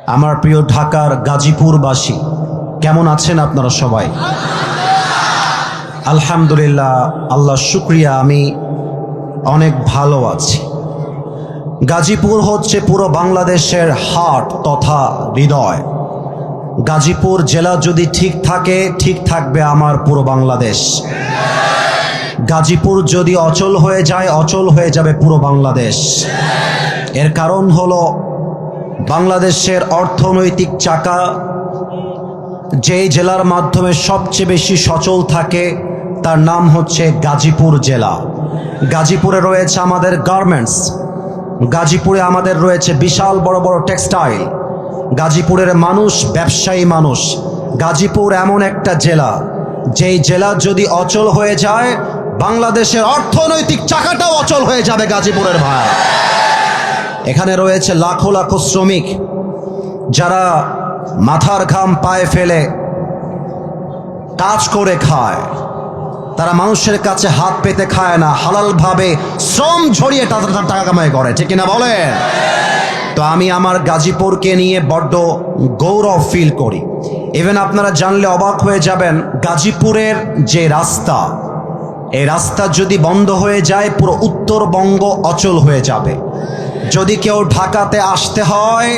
আমার প্রিয় ঢাকার গাজীপুরবাসী, কেমন আছেন আপনারা সবাই? আলহামদুলিল্লাহ, আল্লাহর শুকরিয়া, আমি অনেক ভালো আছি। গাজীপুর হচ্ছে পুরো বাংলাদেশের হার্ট তথা হৃদয়। গাজীপুর জেলা যদি ঠিক থাকে, ঠিক থাকবে আমার পুরো বাংলাদেশ। গাজীপুর যদি অচল হয়ে যায়, অচল হয়ে যাবে পুরো বাংলাদেশ। এর কারণ হলো বাংলাদেশের অর্থনৈতিক চাকা যেই জেলার মাধ্যমে সবচেয়ে বেশি সচল থাকে তার নাম হচ্ছে গাজীপুর জেলা। গাজীপুরে রয়েছে আমাদের গার্মেন্টস, গাজীপুরে আমাদের রয়েছে বিশাল বড় বড় টেক্সটাইল। গাজীপুরের মানুষ ব্যবসায়ী মানুষ। গাজীপুর এমন একটা জেলা, যেই জেলা যদি অচল হয়ে যায়, বাংলাদেশের অর্থনৈতিক চাকাটাও অচল হয়ে যাবে গাজীপুরের ভাই। এখানে রয়েছে লাখো লাখো শ্রমিক যারা মাথার ঘাম পায়ে ফেলে কাজ করে খায়। তারা মানুষের কাছে হাত পেতে খায় না, হালালভাবে শ্রম ঝরিয়ে টাকা কামাই করে, ঠিক কিনা বলেন? তো আমি আমার গাজীপুরকে নিয়ে বড্ড গৌরব ফিল করি। ইভেন আপনারা জানলে অবাক হয়ে যাবেন, গাজীপুরের যে রাস্তা, এই রাস্তা যদি বন্ধ হয়ে যায় পুরো উত্তরবঙ্গ অচল হয়ে যাবে। যদি কেউ ঢাকাতে আসতে হয়,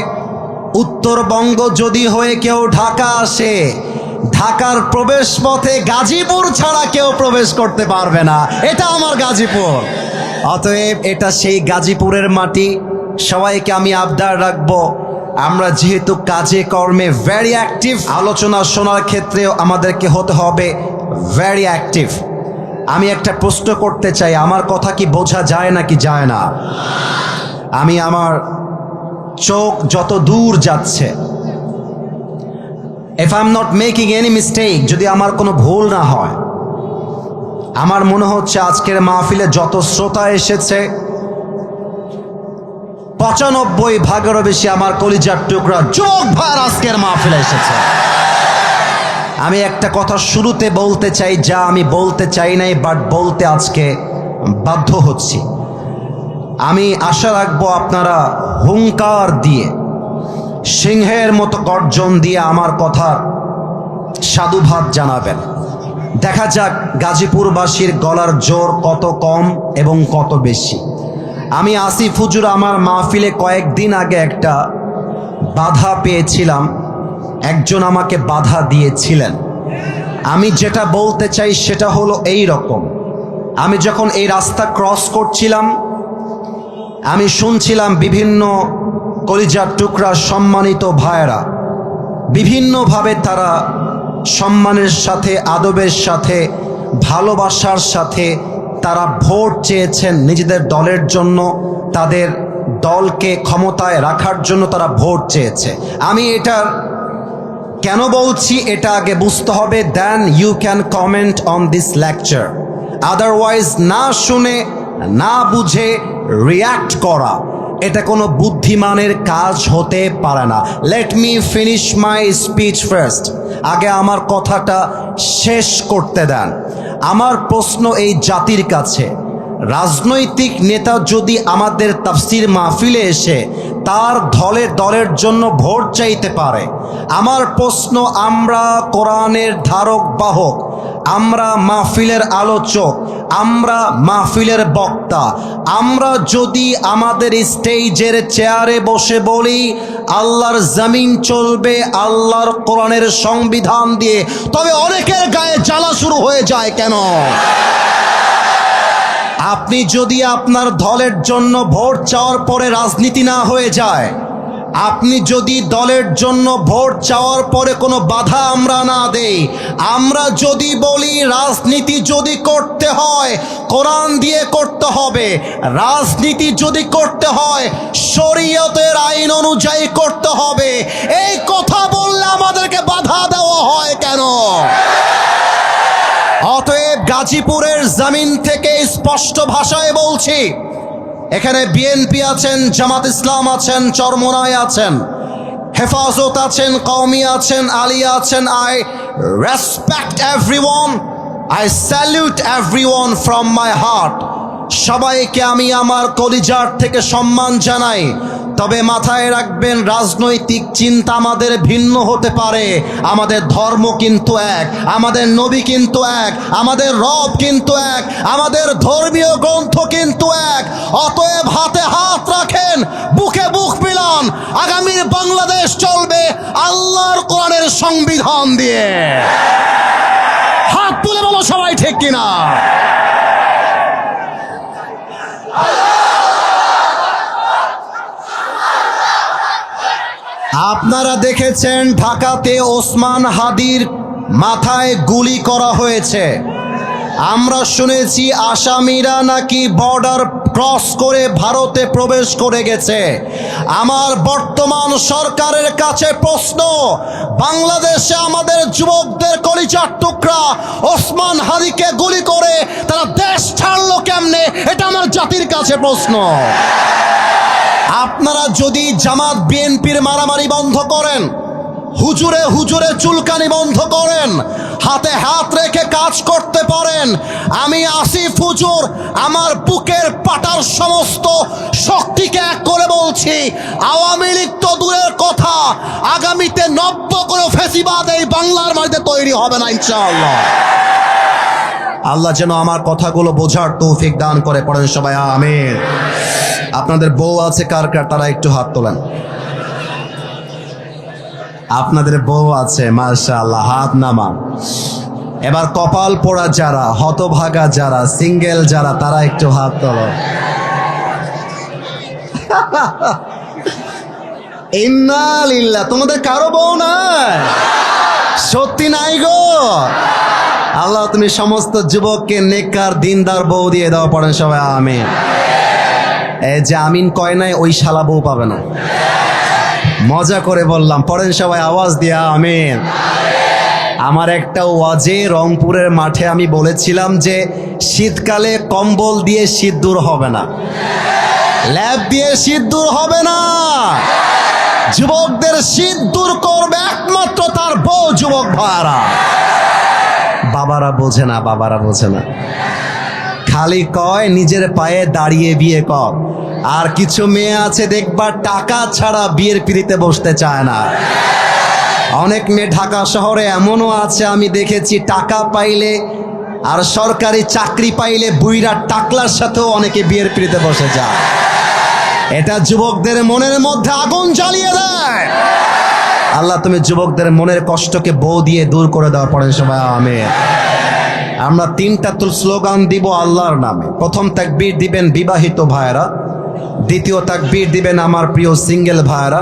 উত্তরবঙ্গ যদি হয়ে কেউ ঢাকা আসে, ঢাকার প্রবেশ পথে গাজীপুর ছাড়া কেউ প্রবেশ করতে পারবে না। এটা আমার গাজীপুর। অতএব এটা সেই গাজীপুরের মাটি। সবাইকে আমি আবদার রাখবো, আমরা যেহেতু কাজে কর্মে ভেরি অ্যাক্টিভ, আলোচনা শোনার ক্ষেত্রেও আমাদেরকে হতে হবে ভেরি অ্যাক্টিভ। আমি একটা প্রশ্ন করতে চাই, আমার কথা কি বোঝা যায় নাকি যায় না? আমি আমার চোখ যত দূর যাচ্ছে, if I am not making any mistake, যদি আমার কোনো ভুল না হয়, আমার মনে হচ্ছে আজকের মাহফিলে যত শ্রোতা এসেছে ৯৫ বেশি আমার কলিজার টুকরা যুবক ভাইয়ের আজকের মাহফিলে এসেছে। আমি একটা কথা শুরুতে বলতে চাই, যা আমি বলতে চাই নাই, বাট বলতে আজকে বাধ্য হচ্ছি। আমি আশা রাখবো আপনারা হুঙ্কার দিয়ে, সিংহের মতো গর্জন দিয়ে আমার কথার সাধুবাদ জানাবেন। দেখা যাক গাজীপুরবাসীর গলার জোর কত কম এবং কত বেশি। আমি আসিফ হুজুর আমার মাহফিলে কয়েকদিন আগে একটা বাধা পেয়েছিলাম, একজন আমাকে বাধা দিয়েছিলেন। আমি যেটা বলতে চাই সেটা হলো এই রকম, আমি যখন এই রাস্তা ক্রস করছিলাম, আমি শুনছিলাম বিভিন্ন কলিজার টুকরা সম্মানিত ভাইয়েরা বিভিন্নভাবে তারা সম্মানের সাথে, আদবের সাথে, ভালোবাসার সাথে তারা ভোট চেয়েছেন নিজেদের দলের জন্য, তাদের দলকে ক্ষমতায় রাখার জন্য তারা ভোট চেয়েছে। আমি এটার কেন বলছি এটা আগে বুঝতে হবে, then you can comment on this lecture. Otherwise না শুনে না বুঝে রিয়াক্ট করা, এটা কোনো বুদ্ধিমানের কাজ হতে পারে না। Let me finish my speech first. আগে আমার কথাটা শেষ করতে দেন। আমার প্রশ্ন এই জাতির কাছে, রাজনৈতিক নেতা যদি আমাদের তাফসির মাহফিলে এসে তার দলের জন্য ভোট চাইতে পারে, আমার প্রশ্ন, আমরা কোরআনের ধারক বাহক, আমরা মাহফিলের আলোচক, আমরা মাহফিলের বক্তা, আমরা যদি আমাদের স্টেজের চেয়ারে বসে বলি আল্লাহর জমিন চলবে আল্লাহর কোরআনের সংবিধান দিয়ে, তবে অনেকের গায়ে জ্বালা শুরু হয়ে যায় কেন? আপনি যদি আপনার দলের জন্য ভোট চাওয়ার পরে রাজনীতি না হয়ে যায়, আপনি যদি দলের জন্য ভোট চাওয়ার পরে কোনো বাধা আমরা না দেই, আমরা যদি বলি রাজনীতি যদি করতে হয় কোরআন দিয়ে করতে হবে, রাজনীতি যদি করতে হয় শরীয়তের আইন অনুযায়ী করতে হবে, এই কথা বললে আমাদেরকে বাধা দেওয়া হয় কেন? অতএব গাজীপুরের জমিন থেকে স্পষ্ট ভাষায় বলছি, এখানে বিএনপি আছেন, জামাত ইসলাম আছেন, চরমোনাই আছেন, হেফাজত আছেন, কওমি আছেন, আলিয়া আছেন। I respect everyone, I salute everyone from my heart. সবাইকে আমি আমার কলিজার থেকে সম্মান জানাই। তবে মাথায় রাখবেন, রাজনৈতিক চিন্তা আমাদের ভিন্ন হতে পারে, আমাদের ধর্ম কিন্তু এক, আমাদের নবী কিন্তু এক, আমাদের রব কিন্তু এক, আমাদের ধর্মীয় গ্রন্থ কিন্তু এক। অতএব হাতে হাত রাখেন, বুকে বুক মিলান, আগামীর বাংলাদেশ চলবে আল্লাহর কোরআনের সংবিধান দিয়ে। হাত তুলে বলো সবাই, ঠিক কিনা? আপনারা দেখেছেন ঢাকাতে ওসমান হাদির মাথায় গুলি করা হয়েছে। আমরা শুনেছি আসামিরা নাকি বর্ডার ক্রস করে ভারতে প্রবেশ করে গেছে। আমার বর্তমান সরকারের কাছে প্রশ্ন, বাংলাদেশে আমাদের যুবকদের কলিজার টুকরা ওসমান হাদিকে গুলি করে তারা দেশ ছাড়লো কেমনে? এটা আমার জাতির কাছে প্রশ্ন। আপনারা যদি জামাত বিএনপির মারামারি বন্ধ করেন, হুজুরে হুজুরে চুলকানি বন্ধ করেন, হাতে হাত রেখে কাজ করতে পারেন, আমি আসিফ হুজুর আমার বুকের পাটার সমস্ত শক্তিকে এক করে বলছি, আওয়ামী লীগ তো দূরের কথা, আগামীতে নব্য কোনো ফেসিবাদ এই বাংলার মাটিতে তৈরি হবে না ইনশাআল্লাহ। আল্লাহ যেন আমার কথাগুলো বোঝার তৌফিক দান করে। পড়েন সবাই আমিন। আপনাদের বউ আছে কার কার, তারা একটু হাত তোলেন। আপনাদের বউ আছে, মাশাআল্লাহ, হাত নামান। এবার কপাল পোড়া যারা, হতভাগা যারা, সিঙ্গেল যারা, তারা একটু হাত তোলো। ইন্না লিল্লাহ। তোমাদের কারো বউ নাই? সত্যি নাই গো? আল্লাহ তুমি সমস্ত যুবককে নেককার দিনদার বউ দিয়ে দাও। পড়েন সবাই আমিন। এই যে আমিন কয় নাই, ওই শালা বউ পাবে না, মজা করে বললাম। পড়েন সবাই আওয়াজ দিয়া আমিন। আমার একটা ওয়াজে রংপুরের মাঠে আমি বলেছিলাম যে শীতকালে কম্বল দিয়ে শীত দূর হবে না, ল্যাব দিয়ে শীত দূর হবে না। যুবকদের শীত দূর করবে একমাত্র তার বউ। যুবক ভাইরা, বাবারা বোঝে না, বাবারা বোঝে না, খালি কয় নিজের পায়ে দাঁড়িয়ে বিয়ে কর। আর কিছু মেয়ে আছে দেখবা টাকা ছাড়া বিয়ের পিড়িতে বসতে চায় না। অনেক মেয়ে ঢাকা শহরে এমনও আছে আমি দেখেছি, টাকা পাইলে আর সরকারি চাকরি পাইলে বুইরা টাকলার সাথেও অনেকে বিয়ের পিড়িতে বসে যায়। এটা যুবকদের মনের মধ্যে আগুন জ্বালিয়ে দেয়। আল্লাহ তুমি যুবকদের মনের কষ্টকে বউ দিয়ে দূর করে দাও। পড়েন সবাই আমিন। আমরা তিনটা স্লোগান দিব আল্লাহর নামে। প্রথম তাকবীর দিবেন বিবাহিত ভাইরা, দ্বিতীয় তাকবীর দিবেন আমার প্রিয় সিঙ্গেল ভাইরা।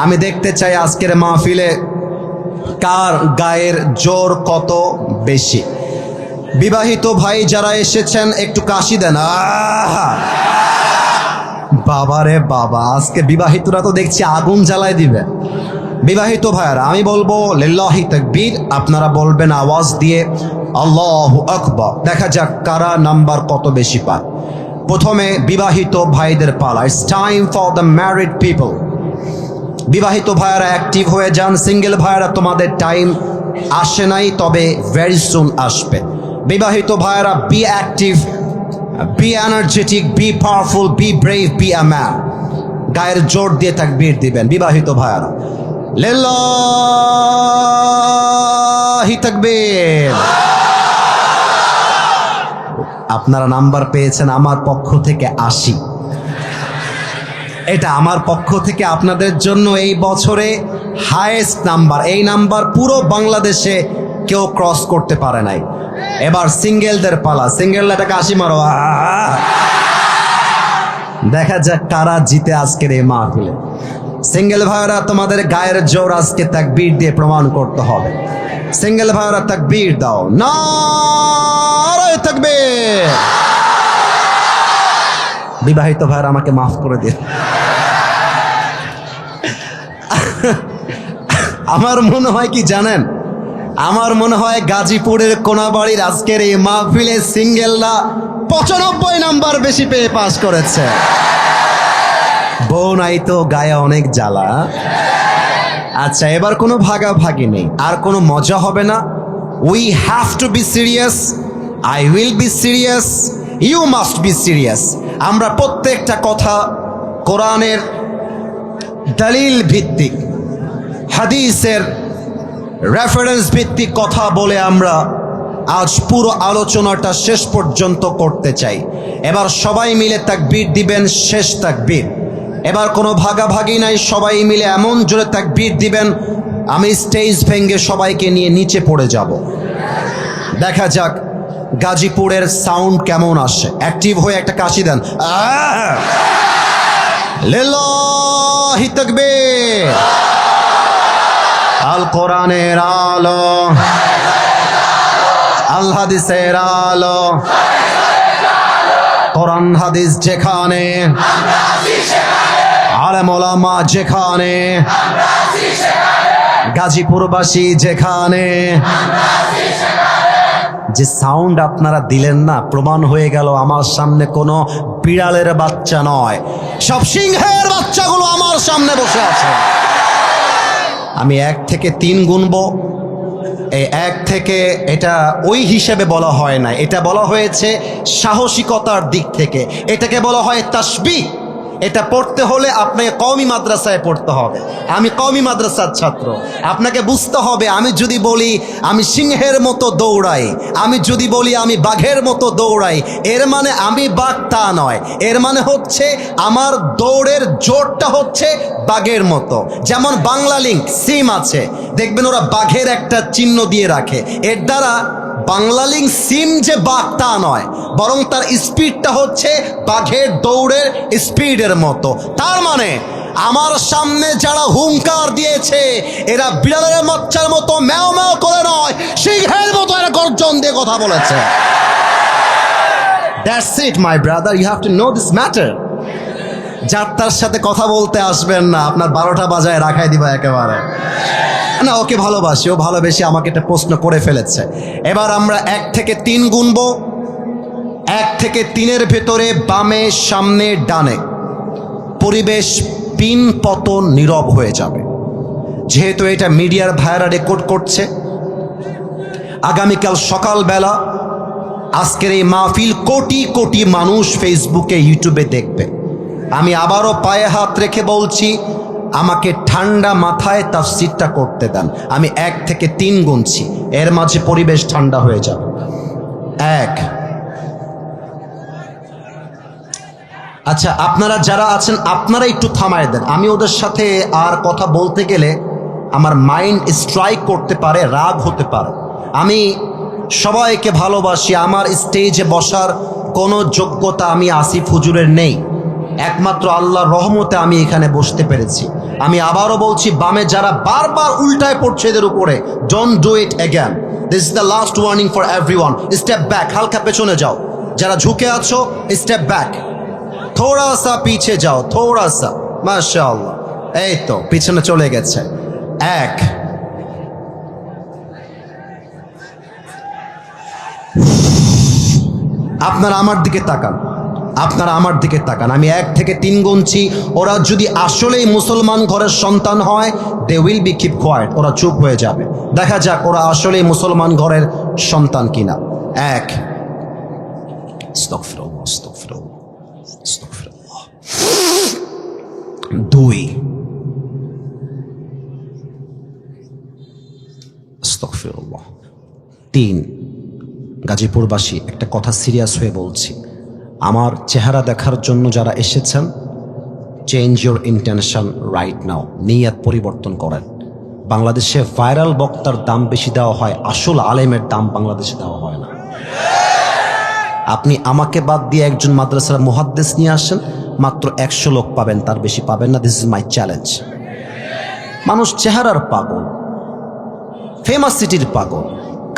আমি দেখতে চাই আজকের মাহফিলে কার গায়ের জোর কত বেশি। বিবাহিত ভাই যারা এসেছেন একটু কাশি দেন। বাবারে বাবা, আজকে বিবাহিতরা তো দেখছি আগুন জ্বালায় দিবে। বিবাহিত ভাইরা আমি বলবো লিল্লাহি তাকবীর, আপনারা বলবেন আওয়াজ দিয়ে আল্লাহু আকবার। দেখা যাক কারা নাম্বার কত বেশি পায়। প্রথমে বিবাহিত ভাইদের পালা। It's time for the married people. বিবাহিত ভাইরা অ্যাক্টিভ হয়ে যান। সিঙ্গেল ভাইরা তোমাদের টাইম আসে নাই, তবে ভেরি সুন আসবে। বিবাহিত ভাইরা be active, be energetic, be powerful, be brave, be a man. গায়ের জোর দিয়ে তাকবীর দিবেন বিবাহিত ভাইরা। লিল্লাহি তাকবীর। আপনারা নাম্বার পেয়েছেন আমার পক্ষ থেকে 80। এটা আমার পক্ষ থেকে আপনাদের জন্য এই বছরে হাইয়েস্ট নাম্বার। এই নাম্বার পুরো বাংলাদেশে কেউ ক্রস করতে পারে নাই। এবার সিঙ্গেলদের পালা। সিঙ্গেলরা টাকা 80 মারো। দেখা যাক কারা জিতে আজকের এই মাহফিলে। সিঙ্গেল ভাইরা তোমাদের গায়ের জোর আজকে তাকবীর দিয়ে প্রমাণ করতে হবে। সিঙ্গেল ভাইরা তাকবীর দাও, নারায়ে তাকবীর। বিবাহিত ভাইরা আমাকে মাফ করে দিন। আমার মনে হয় কি জানেন, আমার মনে হয় গাজীপুরের কোনাবাড়ির আজকের এই মাহফিলে সিঙ্গেলরা 95 নাম্বার বেশি পেয়ে পাস করেছে। বউ নাই তো গায়ে অনেক জ্বালা। আচ্ছা, এবার কোনো ভাগাভাগি নেই, আর কোনো মজা হবে না। We have to be serious. I will be serious. You must be serious. আমরা প্রত্যেকটা কথা কোরআনের দলিল ভিত্তিক, হাদিসের রেফারেন্স ভিত্তিক কথা বলে আমরা আজ পুরো আলোচনাটা শেষ পর্যন্ত করতে চাই। এবার সবাই মিলে তাকবীর দিবেন, শেষ তাকবীর। এবার কোনো ভাগাভাগি নাই, সবাই মিলে এমন জোরে তাকবীর দিবেন আমি স্টেজ ভেঙে সবাইকে নিয়ে নিচে পড়ে যাব। দেখা যাক গাজীপুরের সাউন্ড কেমন আসে। অ্যাক্টিভ হয়ে একটা কাশি দেন। লিল্লাহি তাকবীর। আল কোরআনের আলো, আল হাদিসের আলো, কোরআন হাদিস যেখানে, আলেম ওলামা যেখানে, গাজীপুরবাসী যেখানে। যে সাউন্ড আপনারা দিলেন না, প্রমাণ হয়ে গেল আমার সামনে কোনো বিড়ালের বাচ্চা নয়, সব সিংহের বাচ্চাগুলো আমার সামনে বসে আছে। আমি 1 থেকে 3 গুনবো। এই 1 থেকে, এটা ওই হিসেবে বলা হয় না, এটা বলা হয়েছে সাহসিকতার দিক থেকে। এটাকে বলা হয় তাসবিহ। এটা পড়তে হলে আপনাকে কওমি মাদ্রাসায় পড়তে হবে। আমি কওমি মাদ্রাসার ছাত্র। আপনাকে বুঝতে হবে, আমি যদি বলি আমি সিংহের মতো দৌড়াই, আমি যদি বলি আমি বাঘের মতো দৌড়াই, এর মানে আমি বাঘ তা নয়। এর মানে হচ্ছে আমার দৌড়ের জোরটা হচ্ছে বাঘের মতো। যেমন বাংলা লিংক সিম আছে, দেখবেন ওরা বাঘের একটা চিহ্ন দিয়ে রাখে। এর দ্বারা বাংলা লিংক সিম যে বাঘ তা নয়, বরং তার স্পিডটা হচ্ছে বাঘের দৌড়ের স্পিডের মতো। তার মানে আমার সামনে যারা হুঙ্কার দিয়েছে এরা বিড়ালের বাচ্চার মতো ম্যাও ম্যাও করে নয়, সিংহের মতো এরা গর্জন দিয়ে কথা বলেছে। That's it my brother, you have to know this matter. যার তার সাথে কথা বলতে আসবেন না, আপনার 12টা বাজায় রাখাই দিবা একেবারে না। ওকে ভালোবাসি, ও ভালোবেসে আমাকে একটা প্রশ্ন করে ফেলেছে। এবার আমরা 1 থেকে 3 গুনবো। 1 থেকে 3-এর ভেতরে বামে, সামনে, ডানে পরিবেশ পিন পতন নীরব হয়ে যাবে। যেহেতু এটা মিডিয়ার ভাইরা রেকর্ড করছে, আগামীকাল সকালবেলা আজকের এই মাহফিল কোটি কোটি মানুষ ফেসবুকে, ইউটিউবে দেখবে। আমি আবারও পায়ে হাত রেখে বলছি, আমাকে ঠান্ডা মাথায় তাফসীরটা করতে দেন। আমি 1 থেকে 3 গুনছি, এর মাঝে পরিবেশ ঠান্ডা হয়ে যাবে। 1। আচ্ছা, আপনারা যারা আছেন আপনারা একটু থামায় দেন। আমি ওদের সাথে আর কথা বলতে গেলে আমার মাইন্ড স্ট্রাইক করতে পারে, রাগ হতে পারে। আমি সবাইকে ভালোবাসি, আমার স্টেজে বসার কোনো যোগ্যতা আমি আসিফ হুজুরের নেই, একমাত্র আল্লাহর রহমতে আমি এখানে বসতে পেরেছি। আমি আবারও বলছি, বামে যারা বারবার উল্টায় পড়ছে এদের উপরে, don't do it again. This is the last warning for everyone. Step back, হালকা পেছনে যাও। যারা ঝুঁকে আছো স্টেপ ব্যাক, থোড়া সা পিছে যাও, থোড়া সা। মাশাআল্লাহ, এই তো পিছনে চলে গেছে। 1। আপনারা আমার দিকে তাকান, আপনারা আমার দিকে তাকান। আমি 1 থেকে 3 গুনছি। ওরা যদি আসলেই মুসলমান ঘরের সন্তান হয়, they will be keep quiet, ওরা চুপ হয়ে যাবে। দেখা যাক ওরা আসলেই মুসলমান ঘরের সন্তান কিনা। 1। আস্তাগফিরুল্লাহ, আস্তাগফিরুল্লাহ, আস্তাগফিরুল্লাহ। 2। আস্তাগফিরুল্লাহ। 3। গাজীপুরবাসী, একটা কথা সিরিয়াস হয়ে বলছি, আমার চেহারা দেখার জন্য যারা এসেছেন, change your intention right now. নিয়ত পরিবর্তন করেন। বাংলাদেশে ভাইরাল বক্তার দাম বেশি দেওয়া হয়, আসল আলেমের দাম বাংলাদেশে দেওয়া হয় না। আপনি আমাকে বাদ দিয়ে একজন মাদ্রাসার মুহাদ্দিস নিয়ে আসেন, মাত্র 100 লোক পাবেন, তার বেশি পাবেন না। This is my challenge. মানুষ চেহারার পাগল, ফেমাস সিটির পাগল।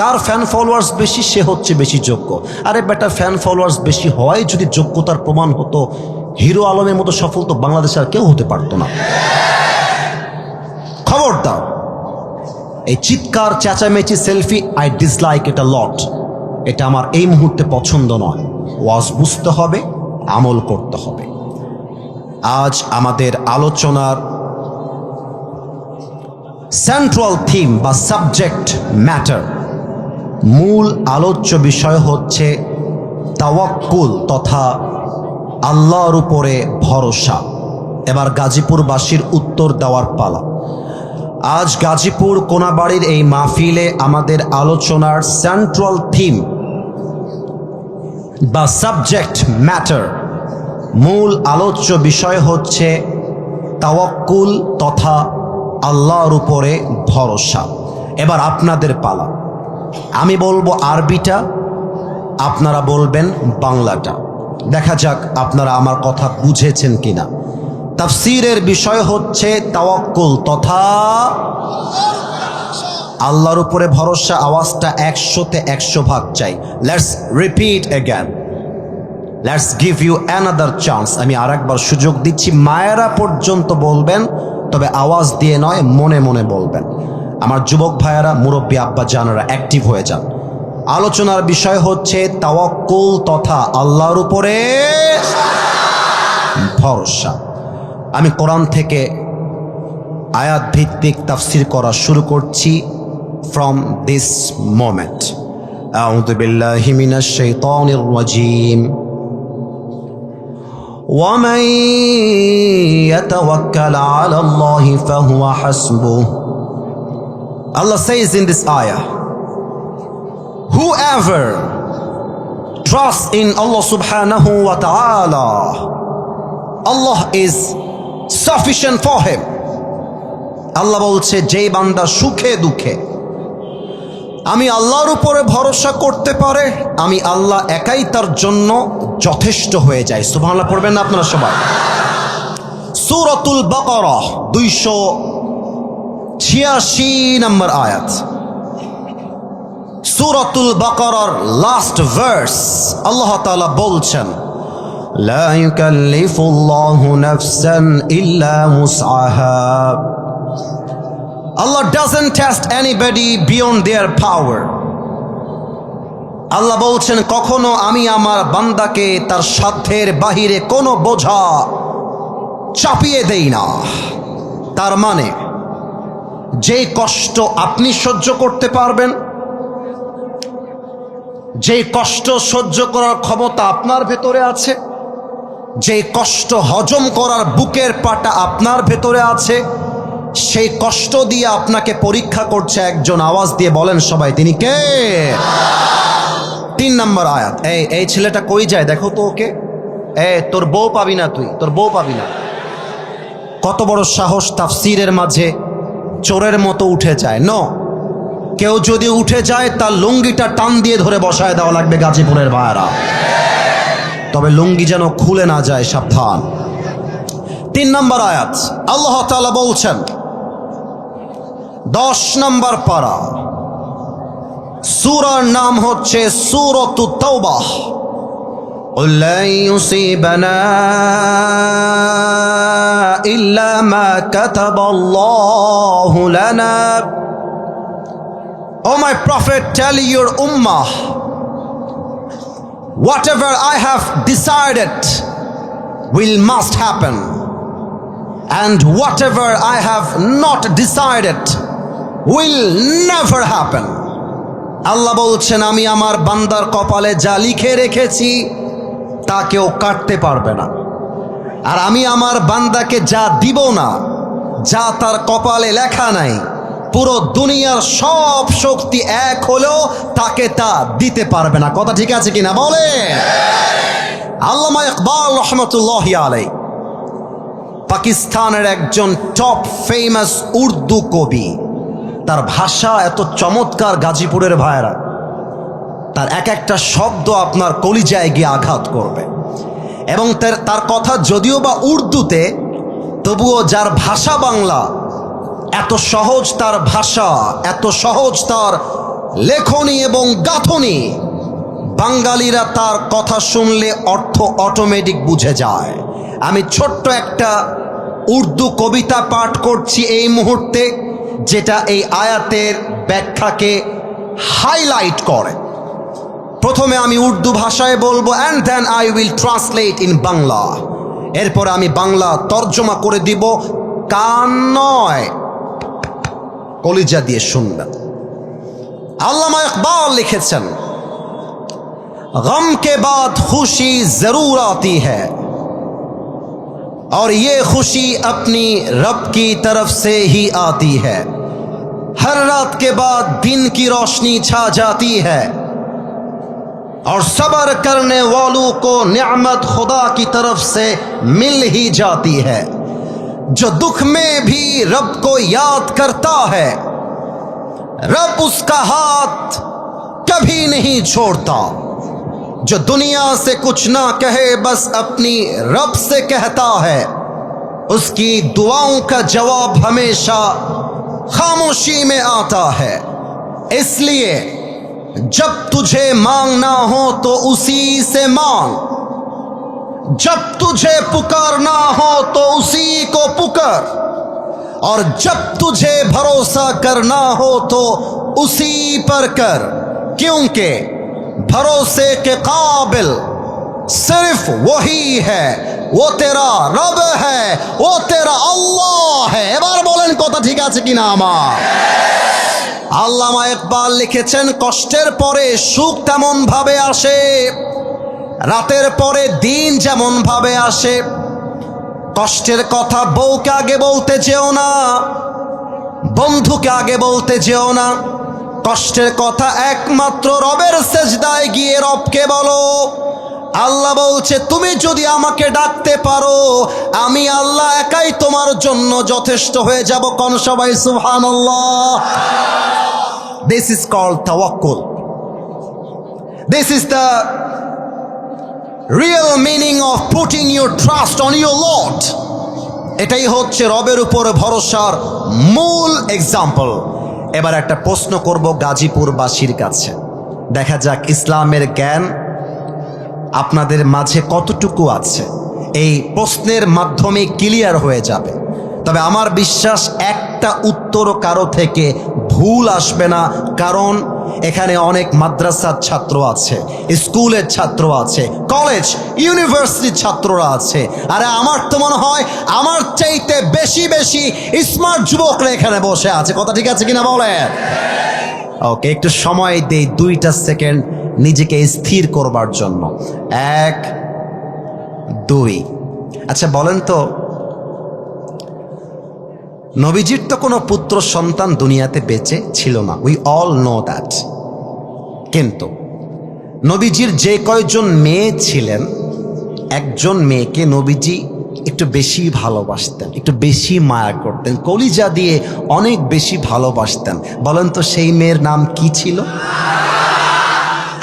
কার ফ্যান ফলোয়ার্স বেশি সে হচ্ছে বেশি যোগ্য। আরে বেটা, ফ্যান ফলোয়ার্স বেশি হয় যদি যোগ্যতার প্রমাণ হতো, হিরো আলমের মতো সফল তো বাংলাদেশে আর কেউ হতে পারতো না। খবর দাও, এই চিৎকার চেঁচামেচি সেলফি, আই ডিসলাইক এটা লট। এটা আমার এই মুহূর্তে পছন্দ নয়। ওয়াজ বুঝতে হবে, আমল করতে হবে। আজ আমাদের আলোচনার সেন্ট্রাল থিম বা সাবজেক্ট ম্যাটার, মূল আলোচ্য বিষয় হচ্ছে তাওয়াক্কুল তথা আল্লাহর উপরে ভরসা। এবার গাজীপুরবাসীর উত্তর দেওয়ার পালা। আজ গাজীপুর কোনাবাড়ির এই মাহফিলে আমাদের আলোচনার সেন্ট্রাল থিম বা সাবজেক্ট ম্যাটার, মূল আলোচ্য বিষয় হচ্ছে তাওয়াক্কুল তথা আল্লাহর উপরে ভরসা। এবার আপনাদের পালা। আমি বলবো আরবিটা, আপনারা বলবেন বাংলাটা। দেখা যাক আপনারা আমার কথা বুঝেছেন কিনা। তাফসীরের বিষয় হচ্ছে তাওয়াক্কুল তথা আল্লাহর উপরে ভরসা। আওয়াজটা 100-তে 100 ভাগ চাই। Let's repeat again, let's give you another chance. আমি আরেকবার সুযোগ দিচ্ছি, মায়েরা পর্যন্ত বলবেন, তবে আওয়াজ দিয়ে নয়, মনে মনে বলবেন। আমার যুবক ভাইয়েরা, মুরব্বী আব্বা জানারা অ্যাক্টিভ হয়ে যান। আলোচনার বিষয় হচ্ছে তাওয়াক্কুল তথা আল্লাহর উপরে ভরসা। আমি কোরআন থেকে আয়াত ভিত্তিক তাফসীর করা শুরু করছি ফ্রম দিস মোমেন্ট। আউযু বিল্লাহি মিনাশ শাইতানির রাজীম। ومن يتوكل على الله فهو حسبه. Allah says in this ayah, whoever trusts in Allah subhanahu wa ta'ala, Allah is sufficient for him. আল্লাহ বলছে, যে বান্দা সুখে দুঃখে আমি আল্লাহর উপরে ভরসা করতে পারে, আমি আল্লাহ একাই তার জন্য যথেষ্ট হয়ে যায়। সুবহানাল্লাহ পড়বেন না আপনারা সবাই? সূরাতুল বাকারা 286 নম্বর আয়াত। সূরাতুল বাকারার লাস্ট ভার্স আল্লাহ তাআলা বলছেন, লা ইউকাল্লিফুল্লাহু নাফসান ইল্লা মুসআহা। Allah doesn't test anybody beyond their power. আল্লাহ বলছেন, কখনো আমি আমার বান্দাকে তার সাধ্যের বাহিরে কোনো বোঝা চাপিয়ে দেই না। তার মানে যে কষ্ট আপনি সহ্য করতে পারবেন, যে কষ্ট সহ্য করার ক্ষমতা আপনার ভেতরে আছে, যে কষ্ট হজম করার বুকের পাটা আপনার ভেতরে আছে, সেই কষ্ট দিয়ে আপনাকে পরীক্ষা করছে একজন। আওয়াজ দিয়ে বলেন সবাই, তিনি কে? 3 নম্বর আয়াত। এই ছেলেটা কই যায় দেখো তো ওকে। তোর বউ পাবি না, তুই তোর বউ পাবি না। কত বড় সাহস তাফসীরের মাঝে চোরের মতো উঠে যায়। নো, কেউ যদি উঠে যায় তার লুঙ্গিটা টান দিয়ে ধরে বসায় দেওয়া লাগবে গাজীপুরের ভাইয়েরা। তবে লুঙ্গি যেন খুলে না যায়, সাবধান। 3 নম্বর আয়াত আল্লাহ তাআলা বলছেন, 10 নম্বর পারা, সূরার নাম হচ্ছে সূরাতুত তাওবাহ। قُل لَّن يُصِيبَنَا إِلَّا مَا كَتَبَ اللَّهُ لَنَا. Oh my prophet, tell your ummah, whatever I have decided will must happen, and whatever I have not decided will never happen. আল্লাহ বলছেন, আমি আমার বান্দার কপালে যা লিখে রেখেছি তা কেউ কাটতে পারবে না, আর আমি আমার বান্দাকে যা দিব না, যা তার কপালে লেখা নাই, পুরো দুনিয়ার সব শক্তি এক হলেও তাকে তা দিতে পারবে না। কথা ঠিক আছে কিনা বলে? আল্লামা ইকবাল রহমতুল্লাহি আলাইহি পাকিস্তানের একজন টপ ফেমাস উর্দু কবি। তার ভাষা এত চমৎকার গাজীপুরের ভাইয়েরা, তার এক একটা শব্দ আপনার কলিজায় গিয়ে আঘাত করবে। এবং তার কথা যদিও বা উর্দুতে, তবুও যার ভাষা বাংলা, এত সহজ তার ভাষা, এত সহজ তার লেখনী এবং গাঁথনি, বাঙালিরা তার কথা শুনলে অর্থ অটোমেটিক বুঝে যায়। আমি ছোট্ট একটা উর্দু কবিতা পাঠ করছি এই মুহূর্তে, যেটা এই আয়াতের ব্যাখ্যাকে হাইলাইট করে। প্রথমে আমি উর্দু ভাষায় বলবো, and then I will translate in Bangla. এরপর আমি বাংলা তর্জমা করে দিব। কান নয়, কলিজা দিয়ে শুনবেন। আল্লামা ইকবাল লিখেছেন, गम के बाद खुशी जरूर आती है और ये खुशी अपनी रब की तरफ से ही आती है। हर रात के बाद दिन की रोशनी छा जाती है और सब्र करने वालों को नियामत खुदा की तरफ से मिल ही जाती है। जो दुख में भी रब को याद करता है, रब उसका हाथ कभी नहीं छोड़ता। जो दुनिया से कुछ ना कहे बस अपनी रब से कहता है, उसकी दुआओं का जवाब हमेशा खामोशी में आता है। इसलिए जब तुझे मांगना हो तो उसी से मांग, जब तुझे पुकारना हो तो उसी को पुकार, और जब तुझे भरोसा करना हो तो उसी पर कर, क्योंकि भरोसे के काबिल सिर्फ वही है, वो तेरा रब है, वो तेरा अल्लाह है। এবার বলেন কথা ঠিক আছে কিনা আমার? আল্লামা ইকবাল লিখেছেন, কষ্টের পরে সুখ তেমন ভাবে আসে, রাতের পরে দিন যেমন ভাবে আসে। কষ্টের কথা বউকে আগে বলতে যেও না, বন্ধুকে আগে বলতে যেও না। কষ্টের কথা একমাত্র রবের সেজদায় গিয়ে রবকে বলো। আল্লাহ বলছে, তুমি যদি আমাকে ডাকতে পারো, আমি আল্লাহ একাই তোমার জন্য যথেষ্ট হয়ে যাব। কোন সবাই সুবহানাল্লাহ। This is called tawakkul. This is the real meaning of putting your trust on your Lord. এটাই হচ্ছে রবের উপর ভরসার মূল এক্সাম্পল। এবার একটা প্রশ্ন করব গাজীপুরবাসীর কাছে, দেখা যাক ইসলামের জ্ঞান আপনাদের মাঝে কতটুকু আছে। এই প্রশ্নের মাধ্যমে ক্লিয়ার হয়ে যাবে। তবে আমার বিশ্বাস একটা উত্তর কারো থেকে ভুল আসবে না, কারণ এখানে অনেক মাদ্রাসার ছাত্র আছে, স্কুলের ছাত্র আছে, কলেজ ইউনিভার্সিটির ছাত্ররা আছে। আরে আমার তো মনে হয় আমার চাইতে বেশি বেশি স্মার্ট যুবকরা এখানে বসে আছে। কথা ঠিক আছে কিনা বলেন? ওকে, একটু সময় দেই 2টা সেকেন্ড নিজেকে স্থির করবার জন্য। 1 2। আচ্ছা বলেন তো, নবীজির তো কোনো পুত্র সন্তান দুনিয়াতে বেঁচে ছিল না, উই অল নো দ্যাট। কিন্তু নবীজির যে কয়জন মেয়ে ছিলেন, একজন মেয়েকে নবীজি একটু বেশি ভালোবাসতেন, একটু বেশি মায়া করতেন, কলিজা দিয়ে অনেক বেশি ভালোবাসতেন। বলেন তো সেই মেয়ের নাম কি ছিল?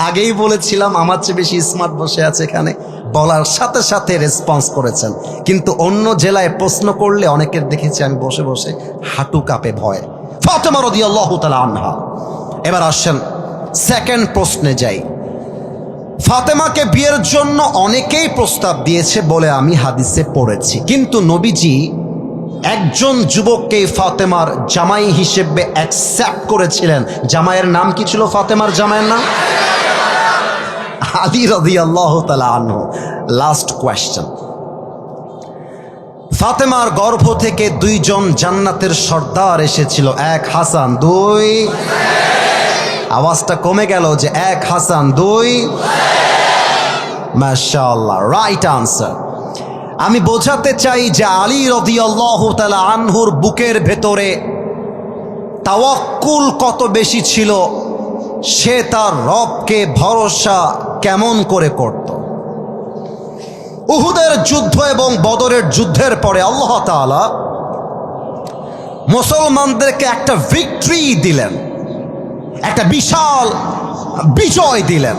আগেই বলেছিলাম আমার চেয়ে বেশি স্মার্ট বসে আছে এখানে, বলার সাথে সাথে রেসপন্স করেছেন। কিন্তু অন্য জেলায় প্রশ্ন করলে অনেকের দেখেছি আমি বসে বসে হাঁটু কাঁপে ভয়। ফাতেমা রাদিয়াল্লাহু তাআলা আনহা। এবার আসেন সেকেন্ড প্রশ্নে যাই। ফাতেমাকে বিয়ের জন্য অনেকেই প্রস্তাব দিয়েছে বলে আমি হাদিসে পড়েছি, কিন্তু নবীজি একজন যুবককে ফাতেমার জামাই হিসেবে অ্যাকসেপ্ট করেছিলেন। জামাইয়ের নাম কি ছিল? ফাতেমার জামাইয়ের নাম আলী রাদিয়াল্লাহু তাআলা আনহু। লাস্ট কোয়েশ্চেন, ফাতেমার গর্ভ থেকে 2 জন জান্নাতের সর্দার এসেছিল, 1 হাসান 2। আওয়াজটা কমে গেল যে 1 হাসান 2। মাশাআল্লাহ, রাইট আনসার। আমি বোঝাতে চাই যে আলী রাদিয়াল্লাহু তাআলা আনহুর বুকের ভেতরে তাওয়াক্কুল কত বেশি ছিল, সে তার রবকে ভরসা কেমন করে করত। উহুদের যুদ্ধ এবং বদরের যুদ্ধের পরে আল্লাহ তাআলা মুসলমানদেরকে একটা ভিক্টরি দিলেন, একটা বিশাল বিজয় দিলেন।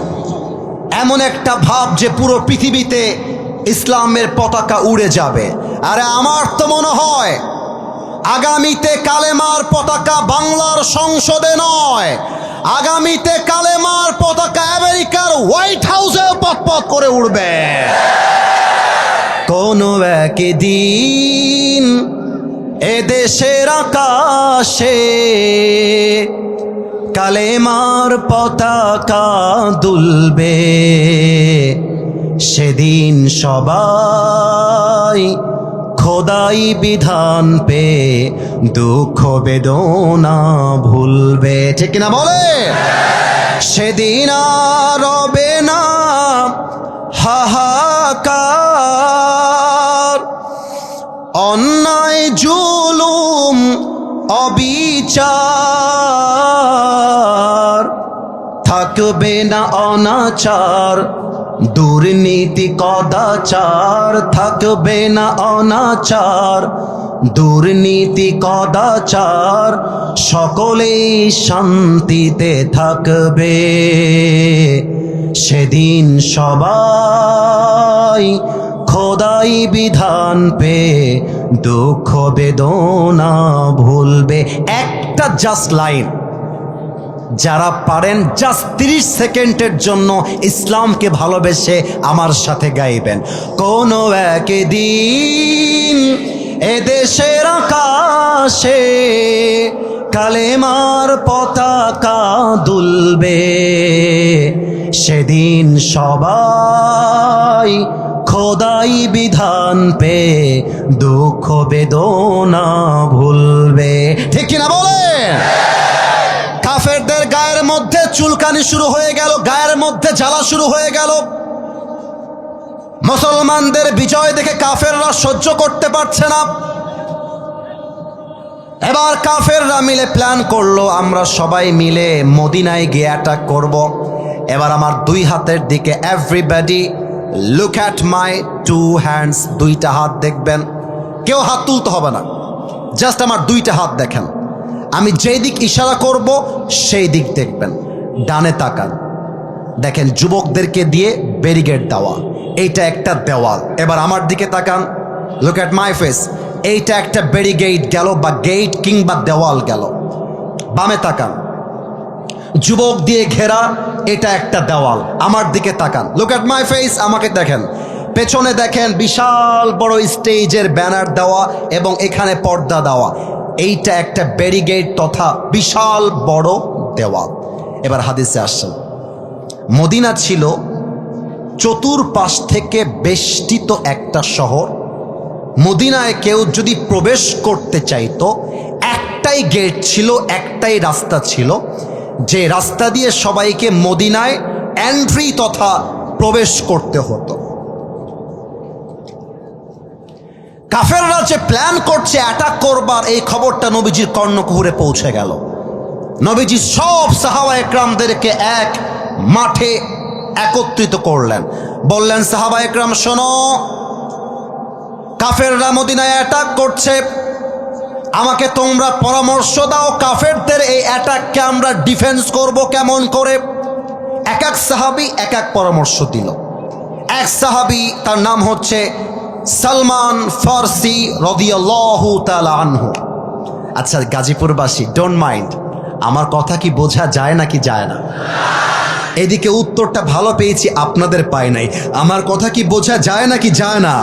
এমন একটা ভাব যে পুরো পৃথিবীতে ইসলামের পতাকা উড়ে যাবে। আরে আমার তো মনে হয় আগামীতে কালেমার পতাকা বাংলার সংসদে নয়, আগামীতে কালেমার পতাকা আমেরিকার হোয়াইট হাউসে পথ করে উড়বে। কোনো একদিন এদেশের আকাশে কালেমার পতাকা দুলবে, সেদিন সবাই খোদাই বিধান পে দুঃখ বেদনা ভুলবে। ঠিক কিনা বলে? সেদিন আর রবে না অন্যায় জুলুম অবিচার, থাকবে না অনাচার, দুর্নীতি কদাচার, থাকবে না অনাচার, দুর্নীতি কদাচার, সকলেই শান্তিতে থাকবে। সেদিন সবাই খোদাই বিধান পে দুঃখ বেদনা ভুলবে। একটা জাস্ট লাইন যারা পারেন জাস্ট 30 সেকেন্ডের জন্য ইসলামকে ভালোবেসে আমার সাথে গাইবেন। কোনো একদিন এদেশের আকাশে কালেমার পতাকা দুলবে, সেদিন সবাই খোদাই বিধান পে দুঃখ বেদনা ভুলবে। ঠিক কিনা বলে? কাফেরদের গায়ের মধ্যে চুলকানি শুরু হয়ে গেল, গায়ের মধ্যে জ্বালা শুরু হয়ে গেল। মুসলমানদের বিজয় দেখে কাফেররা সহ্য করতে পারছে না। এবার কাফেররা মিলে প্ল্যান করলো, আমরা সবাই মিলে মদিনায় গিয়ে অ্যাটাক করব। এবার আমার দুই হাতের দিকে everybody look at my two hands, দুইটা হাত দেখবেন। কেউ হাত তুলতে হবে না, জাস্ট আমার দুইটা হাত দেখেন। আমি যেই দিক ইশারা করব সেই দিক দেখবেন। ডানে তাকান, দেখেন যুবকদেরকে দিয়ে ব্যারিকেড দেওয়া, এইটা একটা দেওয়াল। এবার আমার দিকে তাকান, লুক অ্যাট মাই ফেস, এইটা একটা ব্যারিকেড গেল বা গেট কিংবা দেওয়াল গেল। বামে তাকান, যুবক দিয়ে ঘেরা, এটা একটা দেওয়াল। আমার দিকে তাকান, লুক অ্যাট মাই ফেস, আমাকে দেখেন। পেছনে দেখেন বিশাল বড় স্টেজের ব্যানার দেওয়া এবং এখানে পর্দা দেওয়া, এইটা একটা ব্যারিকেড তথা বিশাল বড় দেওয়াল। এবার হাদিসে আসছেন, মদিনা ছিল চতুর্পাশ থেকে বেষ্টিত একটা শহর। মদিনায় কেউ যদি প্রবেশ করতে চাইতো, একটাই গেট ছিল, একটাই রাস্তা ছিল, যে রাস্তা দিয়ে সবাইকে মদিনায় এন্ট্রি তথা প্রবেশ করতে হতো। কাফেররা যে প্ল্যান করছে অ্যাটাক করবার, এই খবরটা নবীজির কর্ণকুহরে পৌঁছে গেল। নবীজি সব সাহাবা একরামদেরকে এক মাঠে একত্রিত করলেন, বললেন সাহাবা একরাম শোনো, কাফেররা মদিনায় অ্যাটাক করছে, আমাকে তোমরা পরামর্শ দাও কাফেরদের এই অ্যাটাককে আমরা ডিফেন্স করব কেমন করে। এক এক সাহাবি এক এক পরামর্শ দিল। এক সাহাবি, তার নাম হচ্ছে সালমান ফার্সি রাদিয়াল্লাহু তাআলা আনহু। আচ্ছা গাজীপুরবাসী, ডোন্ট মাইন্ড, আমার কথা কি বোঝা যায় নাকি যায় না? এদিকে উত্তরটা ভালো পেয়েছি, আপনাদের পাই নাই। আমার কথা কি বোঝা যায় নাকি যায় না?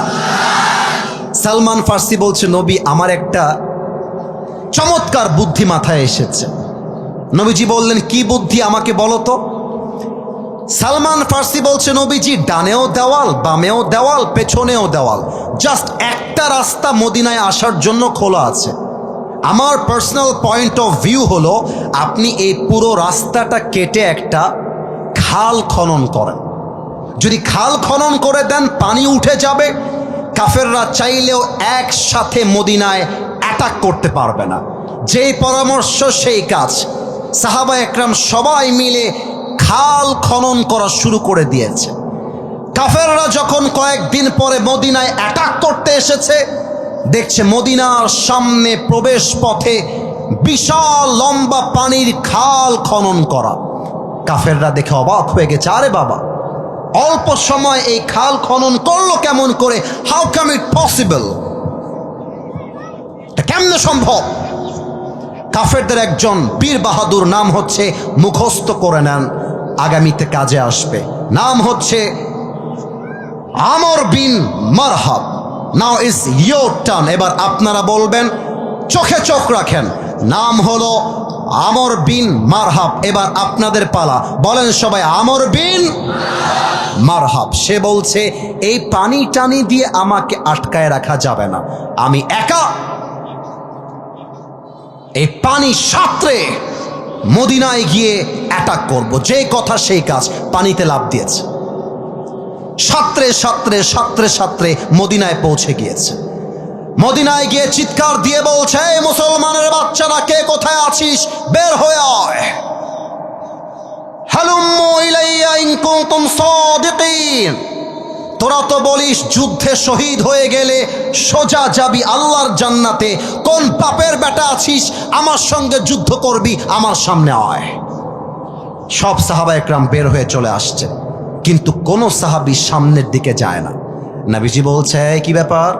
সালমান ফার্সি বলছে, নবী আমার একটা চমৎকার বুদ্ধি মাথায় এসেছে। নবীজি বললেন, কি বুদ্ধি আমাকে বলো তো। সালমান ফার্সি বলছে, নবীজি ডানেও দেওয়াল, বামেও দেওয়াল, পেছনেও দেওয়াল, জাস্ট একটা রাস্তা মদিনায় আসার জন্য খোলা আছে। আমার পার্সোনাল পয়েন্ট অফ ভিউ হলো, আপনি এই পুরো রাস্তাটা কেটে একটা খাল খনন করেন। যদি খাল খনন করে দেন, পানি উঠে যাবে, কাফেররা চাইলেও একসাথে মদিনায় অ্যাটাক করতে পারবে না। যেই পরামর্শ সেই কাজ। সাহাবা একরাম সবাই মিলে খাল খনন করা শুরু করে দিয়েছে। কাফেররা যখন কয়েকদিন পরে মদিনায় অ্যাটাক করতে এসেছে, দেখছে মদিনার সামনে প্রবেশ পথে বিশাল লম্বা পানির খাল খনন করা। কাফেররা দেখে অবাক হয়ে গেছে, আরে বাবা, অল্প সময় এই খাল খনন করলো কেমন করে? How come it possible? এটা কেমনে সম্ভব? কাফেরদের একজন বীর বাহাদুর, নাম হচ্ছে, মুখস্থ করে নেন, আগামীতে কাজে আসবে, নাম হচ্ছে আমর বিন মারহাব। Now is your turn. এবার আপনারা বলবেন, চোখে চোখ রাখেন, নাম হলো আমর বিন মারহাব। এবার আপনাদের পালা, বলেন সবাই, আমর বিন মারহাব। সে বলছে, এই পানি টানি দিয়ে আমাকে আটকায় রাখা যাবে না, আমি একা এই পানি সাঁতরে মদিনায় গিয়ে অ্যাটাক করব। যে কথা সেই কাজ, পানিতে লাফ দিয়েছে, সাঁতরে সাঁতরে সাঁতরে সাঁতরে মদিনায় পৌঁছে গিয়েছে। মদিনায় গিয়ে চিৎকার দিয়ে বলছে, এই মুসলমানের বাচ্চারা কে কোথায় আছিস, বের হয়ে আয়। হালুম্মু ইলাইয়া ইন কুনতুম সাদিকিন। তোরা তো বলিস যুদ্ধে শহীদ হয়ে গেলে সোজা যাবি আল্লাহর জান্নাতে, কোন পাপের বেটা আছিস আমার সঙ্গে যুদ্ধ করবি, আমার সামনে আয়। সব সাহাবা একরাম বের হয়ে চলে আসছে, কিন্তু কোন সাহাবী সামনের দিকে যায় না। নবীজি বলছে, কি ব্যাপার,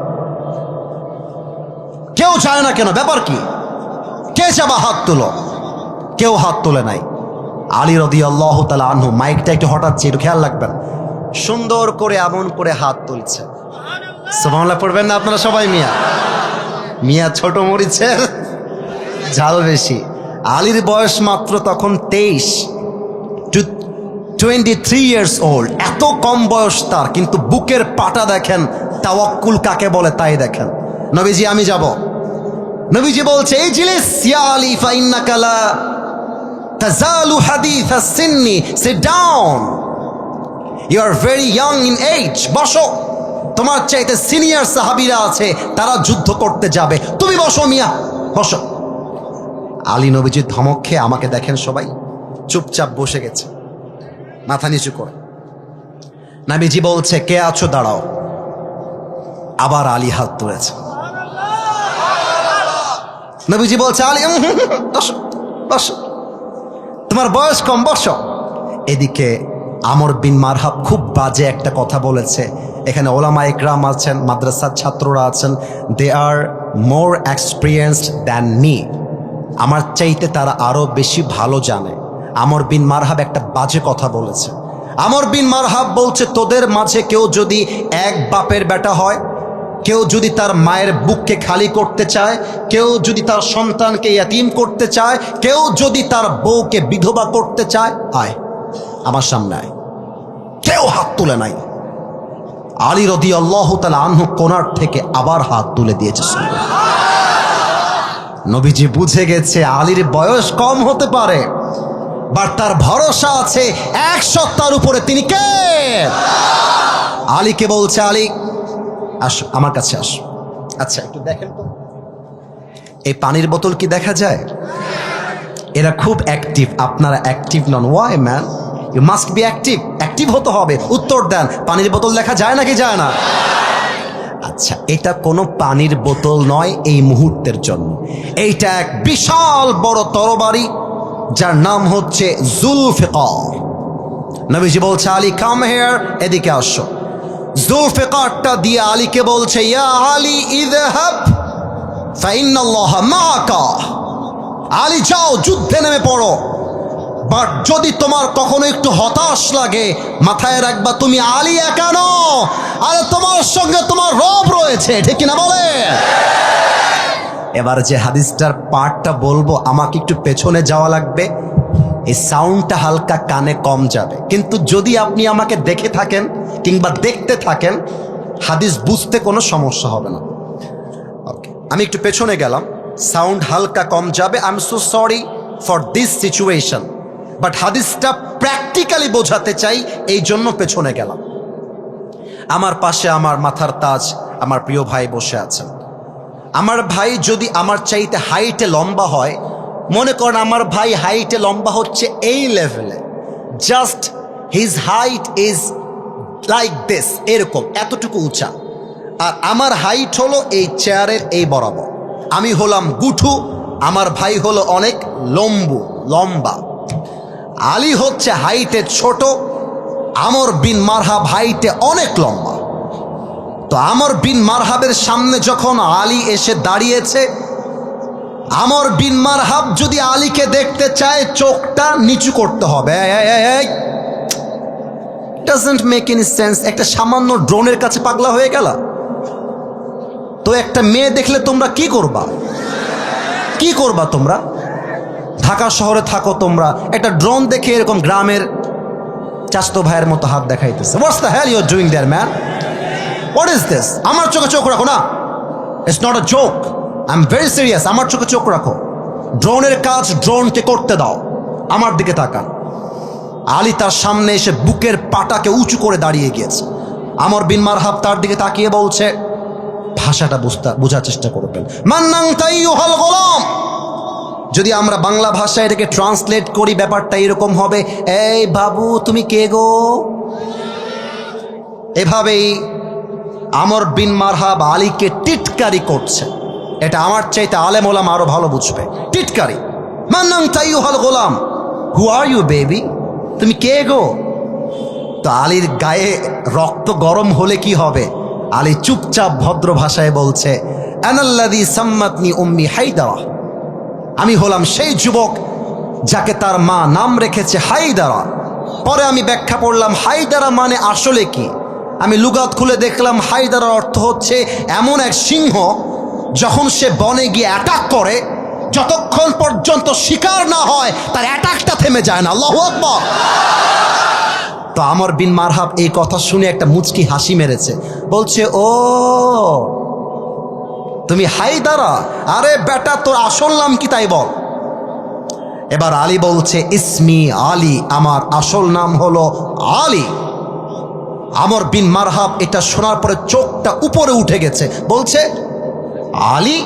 কেউ যায় না কেন, ব্যাপার কি, কে যাবা, হাত তুলো। কেউ হাত তোলে নাই। আলী রাদিয়াল্লাহু তাআলা আনহু মাইকটা একটু হঠাৎ একটু খেয়াল রাখবেন, সুন্দর করে এমন করে হাত তুলছে। সুবহানাল্লাহ পড়বেন না আপনারা সবাই? মিয়া ছোট মরিচের ঝাল বেশি। আলীর বয়স মাত্র তখন 23 ইয়ার্স ওল্ড, এত কম বয়স তার, কিন্তু বুকের পাটা দেখেন, তাওয়াক্কুল কাকে বলে তাই দেখেন। নবীজি, আমি যাব। নবীজি বলছে, এই জিলিস ইয়া আলী ফা ইন্নাকা লা তাজালু হাদিসাস সিন্নি, sit down, you are very young in age, বসো। তোমার চাইতে সিনিয়র সাহাবীরা আছে, তারা যুদ্ধ করতে যাবে, তুমি বসো মিয়া, বসো। আলী নবীজির ধমক খেয়ে, আমাকে দেখেন সবাই, চুপচাপ বসে গেছে মাথা নিচু করে। নবীজি বলছে, কে আছো দাঁড়াও। আবার আলী হাত তুলেছে। নবীজি বলছে, আলী বসো বসো, তোমার বয়স কম, বসো। এদিকে আমর বিন মারহাব খুব বাজে একটা কথা বলেছে। এখানে ওলামা ইকরাম আছেন, মাদ্রাসার ছাত্ররা আছেন, দে আর মোর এক্সপিরিয়েন্সড দ্যান মি, আমার চাইতে তারা আরো বেশি ভালো জানে। আমর বিন মারহাব একটা বাজে কথা বলেছে। আমর বিন মারহাব বলছে, তোদের মাঝে কেউ যদি এক বাপের বেটা হয়, কেউ যদি তার মায়ের বুককে খালি করতে চায়, কেউ যদি তার সন্তানকে ইয়াতীম করতে চায়, কেউ যদি তার বউকে বিধবা করতে চায়, আয় আমার সামনে আয়। কেউ হাত তুলে নাই। আলী রাদিয়াল্লাহু তাআলা আনহু কোনার থেকে আবার হাত তুলে দিয়েছে। নবীজি বুঝে গেছে আলীর বয়স কম হতে পারে, বাট তার ভরসা আছে 1 সত্তার উপরে, তিনি কে? আলীকে বলছে, আলী আসো, আমার কাছে আসো। আচ্ছা একটু দেখেন তো, এই পানির বোতল কি দেখা যায়? এরা খুব অ্যাক্টিভ, আপনারা অ্যাক্টিভ নন। Why man, you must be active, active হতে হবে। উত্তর দেন, পানির বোতল দেখা যায় নাকি যায় না? আচ্ছা, এটা কোনো পানির বোতল নয় এই মুহূর্তের জন্য, এইটা এক বিশাল বড় তরবারি, যার নাম হচ্ছে জুলফিকার। নবীজি বলছে, আলী কাম হিয়ার, এদিকে আসো। জুলফিকারটা দিয়ে আলীকে বলছে, ইয়া আলী ইযহাব ফা ইন্নাল্লাহা মাআকা। আলী যাও, যুদ্ধে নেমে পড়ো। বাট যদি তোমার কখনো একটু হতাশ লাগে, মাথায় রাখবা তুমি আলী একা নও, আরে তোমার সঙ্গে তোমার রব রয়েছে, ঠিক কিনা বলে? এবার যে হাদিসটার পার্টটা বলবো, আমাকে একটু পেছনে যাওয়া লাগবে, এই সাউন্ডটা হালকা কানে কম যাবে, কিন্তু যদি আপনি আমাকে দেখে থাকেন কিংবা দেখতে থাকেন, হাদিস বুঝতে কোনো সমস্যা হবে না। ওকে, আমি একটু পেছনে গেলাম, সাউন্ড হালকা কম যাবে, I am so sorry for this situation, but হাদিসটা প্র্যাকটিক্যালি বোঝাতে চাই, এই জন্য পেছনে গেলাম। আমার পাশে আমার মাথার তাজ আমার প্রিয় ভাই বসে আছেন। আমার ভাই যদি আমার চাইতে হাইটে লম্বা হয়, মনে করেন আমার ভাই হাইটে লম্বা হচ্ছে এই লেভেলে, just his height is like this, এরকম এতটুকু উঁচা, আর আমার হাইট হলো এই চেয়ারের এই বরাবর, আমি হলাম গুঠু, আমার ভাই হলো অনেক লম্বা। আলী হচ্ছে হাইটে ছোট, আমর বিন মারহাব হাইটে অনেক লম্বা। তো আমর বিন মারহাবের সামনে যখন আলী এসে দাঁড়িয়েছে, আমর বিন মারহাব যদি আলীকে দেখতে চায়, চোখটা নিচু করতে হবে। Doesn't make any sense. একটা সামান্য ড্রোনের কাছে পাগলা হয়ে গেল। তো একটা মেয়ে দেখলে তোমরা কি করবা? কি করবা তোমরা? ঢাকা শহরে থাকো তোমরা, একটা ড্রোন দেখে এরকম গ্রামের চাচতো ভাইয়ের মতো হাত দেখাইতেছে। What's the hell you are doing there man? What is this? আমার চোখে চোখ রাখো না, it's not a joke, I am very serious. আমার চোখে চোখ রাখো, ড্রোনের কাজ ড্রোনকে করতে দাও, আমার দিকে তাকান। আলী তার সামনে এসে বুকের পাটাকে উঁচু করে দাঁড়িয়ে গিয়েছে। আমর বিন মারহাব তার দিকে তাকিয়ে বলছে, ভাষাটা বোঝার চেষ্টা করবেন। মান্নাং তাইয়ুহাল গোলাম, যদি আমরা বাংলা ভাষায় এটাকে ট্রান্সলেট করি ব্যাপারটা এরকম হবে, এই বাবু তুমি কে গো। এভাবেই আমর বিন মারহাব আলীকে টিটকারি করছে। এটা আমার চাইতে আলেম ওলামা আরো ভালো বুঝবে। টিটকারি, মান্নাং তাইয়ুহাল গোলাম, হু আর ইউ বেবি, তুমি কে গো। তো আলীর গায়ে রক্ত গরম হলে কি হবে? আলী চুপচাপ ভদ্র ভাষায় বলছে, আনাল্লাযী সাম্মাতনি উম্মি হায়দারা, আমি হলাম সেই যুবক যাকে তার মা নাম রেখেছে হায়দারা। পরে আমি ব্যাখ্যা পড়লাম হায়দারা মানে আসলে কি। আমি লুগাত খুলে দেখলাম হায়দারার অর্থ হচ্ছে এমন এক সিংহ যখন সে বনে গিয়ে অ্যাটাক করে, যতক্ষণ পর্যন্ত শিকার না হয় তার অ্যাটাকটা থেমে যায় না। আল্লাহু আকবার। তো আমর বিন মারহাব এই কথা শুনে একটা মুচকি হাসি মেরেছে, বলছে ও তুমি হায়দারা, আরে বেটা তোর আসল নাম কি তাই বল। এবার আলী বলছে ইসমি আলী, আমার আসল নাম হলো আলী। আমর বিন মারহাব এটা শোনার পরে চোখটা উপরে উঠে গেছে, বলছে আলী,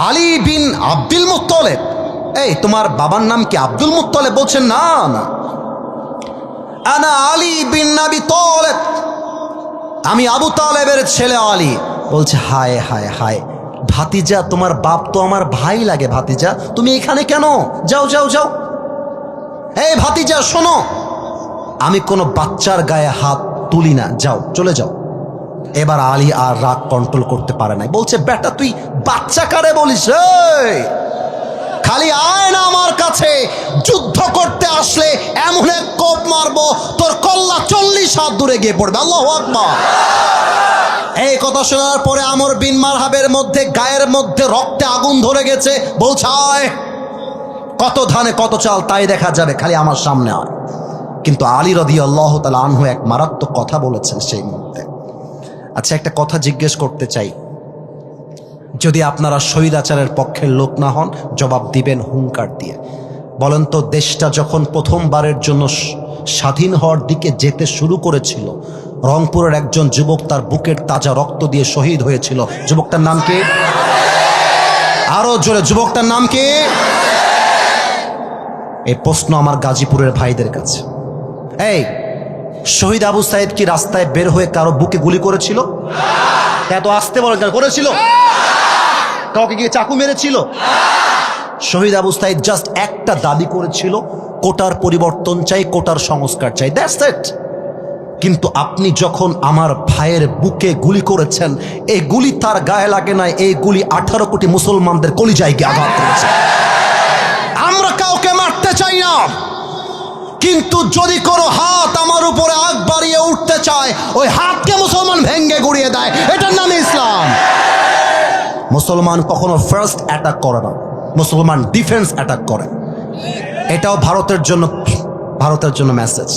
আলী বিন আব্দুল মুত্তালিব, এই তোমার বাবার নাম কি আব্দুল মুত্তালিব? বলছে না না, আনা আলী বিন আবি তালেব, আমি আবু তালেবের ছেলে আলী। বলছে হায় হায় হায়, ভাতিজা তোমার বাপ তো আমার ভাই লাগে, ভাতিজা তুমি এখানে কেন? যাও যাও যাও। এই ভাতিজা শোনো, আমি কোনো বাচ্চার গায়ে হাত তুলি না, যাও চলে যাও। এবার আলী আর রাগ কন্ট্রোল করতে পারে নাই, বলছে বেটা তুই বাচ্চা কারে বলিস? খালি আয় না আমার কাছে, যুদ্ধ করতে আসলে এমন এক কোপ মারবো তোর কল্লা 40 হাত দূরে গিয়ে পড়বে। আল্লাহু আকবার। এই কথা শোনার পরে আমর বিন মারহাবের মধ্যে গায়ের মধ্যে রক্তে আগুন ধরে গেছে। বলছে আয়, কত ধানে কত চাল তাই দেখা যাবে, খালি আমার সামনে আয়। কিন্তু আলী রাদিয়াল্লাহু তাআলা আনহু এক মারাত্মক কথা বলেছেন সেই মুহূর্তে। আচ্ছা একটা কথা জিজ্ঞেস করতে চাই, যদি আপনারা স্বৈরাচারের পক্ষের লোক না হন জবাব দিবেন হুঙ্কার দিয়ে। বলেন তো দেশটা যখন প্রথমবারের জন্য স্বাধীন হওয়ার দিকে যেতে শুরু করেছিল, রংপুরের একজন যুবক তার বুকের তাজা রক্ত দিয়ে শহীদ হয়েছিল, যুবকটার নাম কি? আরো জোরে, যুবকটার নাম কি? এই প্রশ্ন আমার গাজীপুরের ভাইদের কাছে। এই শহীদ আবু সাইদ কি রাস্তায় বের হয়ে কারো বুকে গুলি করেছিল? এত আসতে বলেন, করেছিল? কাউকে গিয়ে চাকু মেরেছিল? শহীদ আবু সাইদ জাস্ট একটা দাবি করেছিল, কোটার পরিবর্তন চাই, কোটার সংস্কার চাই, দ্যাটস ইট। কিন্তু আপনি যখন আমার ভাইয়ের বুকে গুলি করেছেন, এই গুলি তার গায়ে লাগে না, এই গুলি 18 কোটি মুসলমানদের কলিজায় গিয়ে আঘাত করেছে। আমরা কাউকে মারতে চাই না, কিন্তু যদি কোনো হাত আমার উপরে আগ বাড়িয়ে উঠতে চায়, ওই হাতকে মুসলমান ভেঙ্গে গুড়িয়ে দেয়, এটার নাম ইসলাম। মুসলমান কখনো ফার্স্ট অ্যাটাক করে না, মুসলমান ডিফেন্স অ্যাটাক করে। এটাও ভারতের জন্য মেসেজ।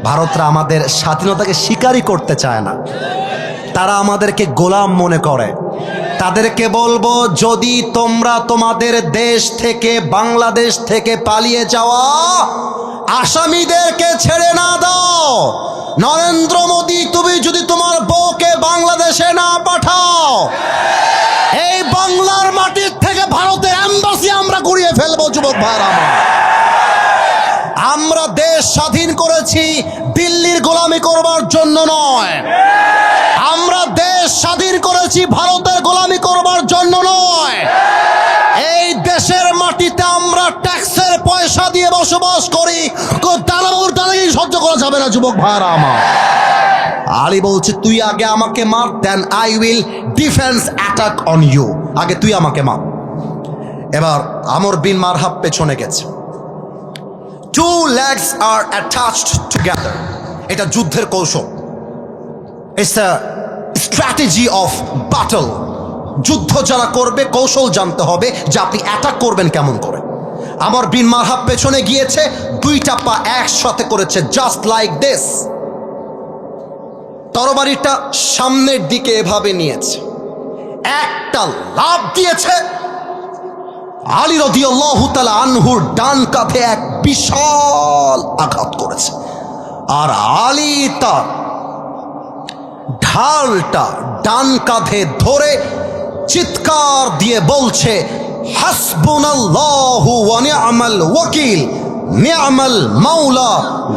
ভারতরা আমাদের স্বাধীনতাকে স্বীকারই করতে চায় না, তারা আমাদেরকে গোলাম মনে করে। তাদেরকে বলবো, যদি তোমরা তোমাদের দেশ থেকে, বাংলাদেশ থেকে পালিয়ে যাওয়া আসামিদেরকে ছেড়ে না দাও, নরেন্দ্র মোদী তুমি যদি তোমার বউকে বাংলাদেশে না পাঠাও, এই বাংলার মাটির থেকে ভারতের এম্বাসি আমরা গুড়িয়ে ফেলবো। যুবক ভাইরা, আমরা দেশ স্বাধীন করেছি দিল্লির গোলামি করবার জন্য নয়, আমরা দেশ স্বাধীন করেছি ভারতের গোলামি করবার জন্য নয়। এই দেশের মাটিতে আমরা ট্যাক্সের পয়সা দিয়ে বসবাস করি, দালালি সহ্য করা যাবে না। যুবক ভাইরা আমার, আলী বলছে তুই আগে আমাকে মার, then I will defence attack on you. আগে তুই আমাকে মার। এবার আমর বিন মারহাব পেছনে গেছে। Two legs are attached together. এটা যুদ্ধের কৌশল। It's a strategy of battle. যুদ্ধ যারা করবে কৌশল জানতে হবে যে আপনি অ্যাটাক করবেন কেমন করে। আমর বিন মারহাব পেছনে গিয়েছে, দুইটা পা একসাথে করেছে, জাস্ট লাইক দিস। তরবারিটা সামনের দিকে এভাবে নিয়েছে, একটা লাফ দিয়েছে। আলী রাদিয়াল্লাহু তাআলা আনহুর ডান কাঁধে এক বিশাল আঘাত করেছে, আর আলী তার ঢালটা ডান কাঁধে ধরে চিৎকার দিয়ে বলছে, হাসবুনাল্লাহু ওয়া নি'মাল ওয়াকিল, নি'মাল মাওলা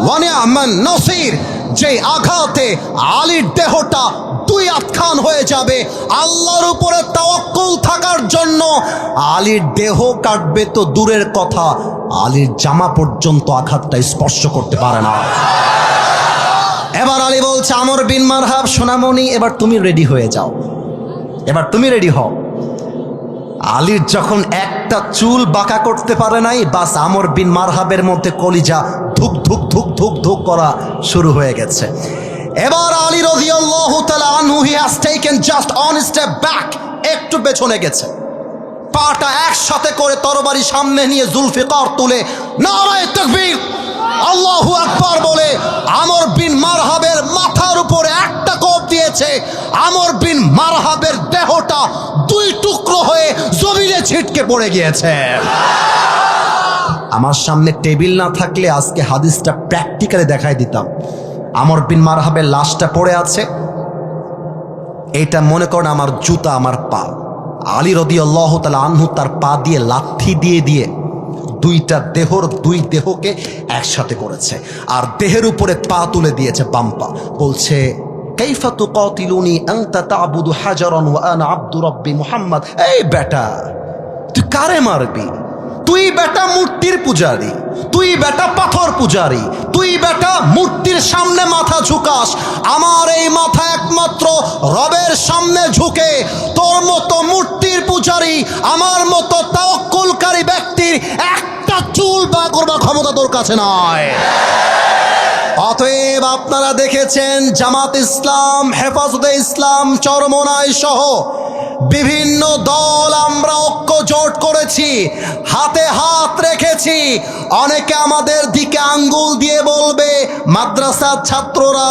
ওয়া নি'মান নাসির। যে আঘাতে আলীর দেহটা দুই আটখান হয়ে যাবে, আল্লাহর উপরে তাওয়াক্কুল থাকার জন্য আলীর দেহ কাটবে তো দূরের কথা, আলীর জামা পর্যন্ত আঘাতটা স্পর্শ করতে পারে না। এবার আলী বলছে, আমর বিন মারহাব সোনামণি, এবার তুমি রেডি হয়ে যাও, এবার তুমি রেডি হও। আলীর যখন একটা চুল বাঁকা করতে পারে নাই, বাস আমর বিন মারহাবের মধ্যে কলিজা ধুক ধুক ধুক ধুক ধুক করা শুরু হয়ে গেছে। এবার আলী রাদিয়াল্লাহু তাআলা আনহু he has taken just one step back, একটু পেছনে গেছে, পাটা একসাথে করে তরবারি সামনে নিয়ে জুলফিকার তুলে নারায়ে তাকবীর আল্লাহু আকবার বলে আমর বিন মারহাবের মাথার উপরে একটা কোপ দিয়েছে। আমর বিন মারহাবের দেহটা দুই টুকরো হয়ে জমিনে ছিটকে পড়ে গিয়েছে। আমার সামনে টেবিল না থাকলে আজকে হাদিসটা প্র্যাকটিক্যালি দেখাই দিতাম। আমর বিন মারহাবের লাশটা পড়ে আছে, এইটা মনে করেন আমার জুতা, আমার পা। আলী রাদিয়াল্লাহু তাআলা আনহু তার পা দিয়ে লাথি দিয়ে দিয়ে দুইটা দুই দেহকে একসাথে করেছে, আর দেহের উপরে পা তুলে দিয়েছে, বাম পা। বলছে, কাইফা তুকাতিলুনি আনতা তা'বুদু হাজারান ওয়া আনা আবদু রাব্বি মুহাম্মদ। এই বেটা, তুই কারে মারবি? তুই বেটা মূর্তির পূজারি, তুই বেটা পাথর পূজারি, তুই বেটা মূর্তির সামনে মাথা ঝুকাস। আমার এই মাথা একমাত্র রবের সামনে ঝুঁকে, তোর মতো মূর্তির পূজারি, আমার মতো তাওয়াক্কুলকারী ব্যক্তির একটা চুল বা করবার ক্ষমতা তোর কাছে নয়। অতএব আপনারা দেখেছেন জামাত ইসলাম, হেফাজতে ইসলাম, চরমোনাই সহ বিভিন্ন দল আমরা ঐক্য জোট করেছি, হাতে হাত রেখেছি। অনেকে আমাদের দিকে আঙ্গুল দিয়ে বলবে মাদ্রাসার ছাত্ররা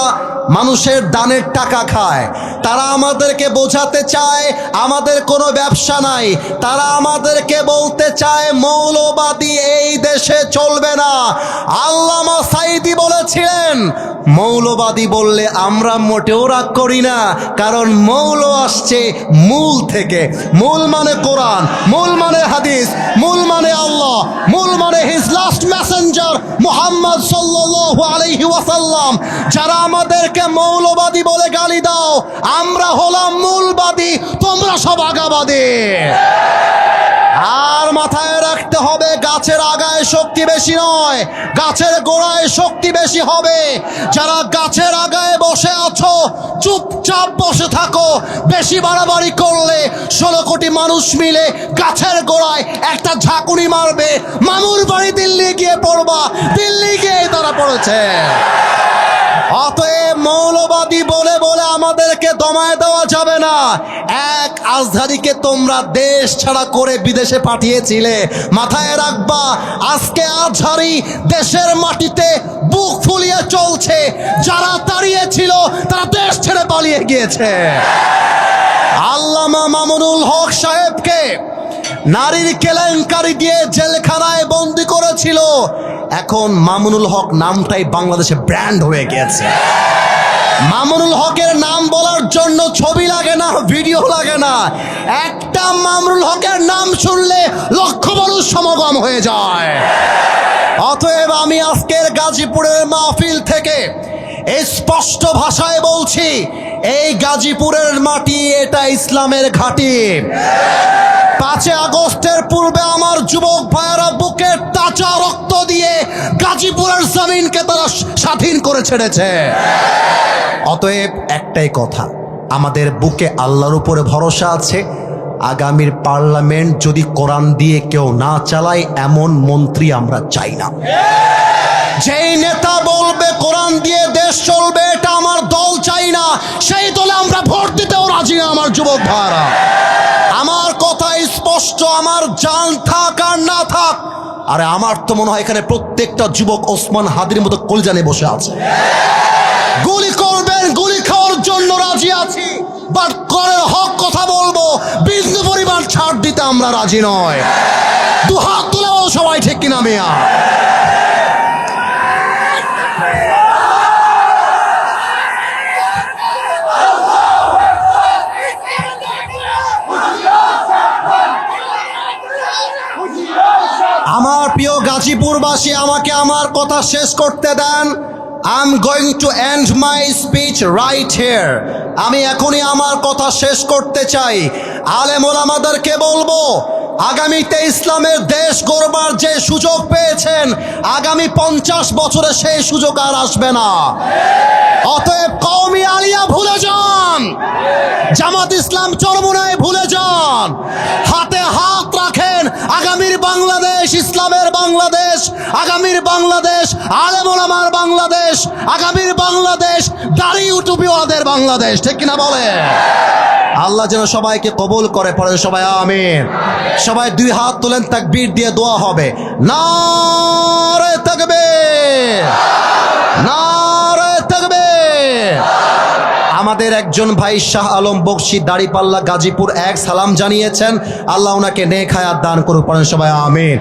মানুষের দানের টাকা খায়। তারা আমাদেরকে বোঝাতে চায় আমাদের কোনো ব্যবসা নাই। তারা আমাদেরকে বলতে চায় মৌলবাদী এই দেশে চলবে না। আল্লামা সাঈদী বলেছিলেন, মৌলবাদী বললে আমরা মোটেও রাগ করি না, কারণ মৌল আসছে মূল থেকে। মূল মানে কোরআন, মূল মানে হাদিস, মূল মানে আল্লাহ, মূল মানে হিজ লাস্ট মেসেঞ্জার মুহাম্মদ সাল্লাল্লাহু আলাইহি ওয়াসাল্লাম। যারা আমাদেরকে মৌলবাদী বলে গালি দাও, আমরা হলাম মূলবাদী, তোমরা সব আগাবাদী। আর মাথায় রাখতে হবে, গাছের আগায় শক্তি বেশি নয়, গাছের গোড়ায় শক্তি বেশি হবে। যারা গাছের আগায় বসে আছো, চুপচাপ বসে থাকো। বেশি বাড়াবাড়ি করলে 16 কোটি মানুষ মিলে গাছের গোড়ায় একটা ঝাঁকুনি মারবে, মামুর বাড়ি দিল্লি গিয়ে পড়বা, দিল্লি গিয়ে তারা পড়েছে। অতএব মৌলবাদী বলে বলে আমাদেরকে দমায় দেওয়া যাবে না। এক আজহারিকে তোমরা দেশ ছাড়া করে বিদেশে পাঠিয়েছিলে, মাথায় রাখবা আজকে আজহারি দেশের মাটিতে বুক ফুলিয়ে চলছে। যারা তাড়িয়েছিল তারা দেশ ছেড়ে পালিয়ে গিয়েছে। আল্লামা মামুনুল হক সাহেবকে নারীর কেলেঙ্কারি দিয়ে জেলখানায় বন্দি করেছিল। এখন মামুনুল হক নামটাই বাংলাদেশে ব্র্যান্ড হয়ে গেছে। মামুনুল হকের নাম বলার জন্য ছবি লাগে না, ভিডিও লাগে না, একটা মামুনুল হকের নাম শুনলে লক্ষ মানুষ সমাগম হয়ে যায়। অতএব আমি আজকের গাজীপুরের মাহফিল থেকে স্পষ্ট ভাষায় বলছি, এই গাজীপুরের মাটি এটা ইসলামের ঘাঁটি। 5 আগস্টের পূর্বে আমার যুবক ভাইয়েরা বুকের তাজা রক্ত দিয়ে গাজীপুরের জমিনকে তারা স্বাধীন করে ছেড়েছে। অতএব একটাই কথা, আমাদের বুকে আল্লাহর উপরে ভরসা আছে। আগামীর পার্লামেন্ট যদি কোরআন দিয়ে কেউ না চালায়, এমন মন্ত্রী আমরা চাই না। যেই নেতা বলবে কোরআন দিয়ে দেশ চলবে, এটা আমার দল চাই না, সেই দলে আমরা ভোট দিতেও রাজি না। আমার যুবক ভাইরা, আমার কথা স্পষ্ট, আমার জান থাক আর না থাক। আরে আমার তো মনে হয় এখানে প্রত্যেকটা যুবক ওসমান হাদির মতো কলজানে বসে আছে। গুলি করবেন, গুলি খাওয়ার জন্য রাজি আছি, বাট করের হক কথা বলবো, বিন্দু পরিমাণ ছাড় দিতে আমরা রাজি নয়। দুহাত তুলে সবাই, ঠিক কিনা মিয়া? প্রিয় গাজীপুরবাসী, আমাকে আমার কথা শেষ করতে দেন। I'm going to end my speech right here. আমি এখনই আমার কথা শেষ করতে চাই। আলেম ওলামাদেরকে বলবো, আগামীতে ইসলামের দেশ গড়বার যে সুযোগ পেয়েছেন, আগামী 50 বছরে সেই সুযোগ আর আসবে না। অতএব কওমি আলিয়া ভুলে যান, জামাত ইসলাম চরমোনাই ভুলে যান, হাতে হাত রাখেন। আগামীর বাংলাদেশ ইসলামের বাংলাদেশ, আগামীর বাংলাদেশ আলেম ওলামার বাংলাদেশ, আগামীর বাংলাদেশ দাড়ি টুপিওয়ালাদের বাংলাদেশ। ঠিক কিনা বলে? আল্লাহ যেন সবাইকে কবুল করে। পড়েন সবাই আমিন। সবাই 2 হাত তুলেন, তাকবীর দিয়ে দোয়া হবে। নারে তাকবীর, নারে তাকবীর। আমাদের একজন ভাই শাহ আলম বকশী, দাড়িপাল্লা, গাজীপুর 1 সালাম জানিয়েছেন। আল্লাহ ওনাকে নেক হায়াত দান করুক। পড়েন সবাই আমিন।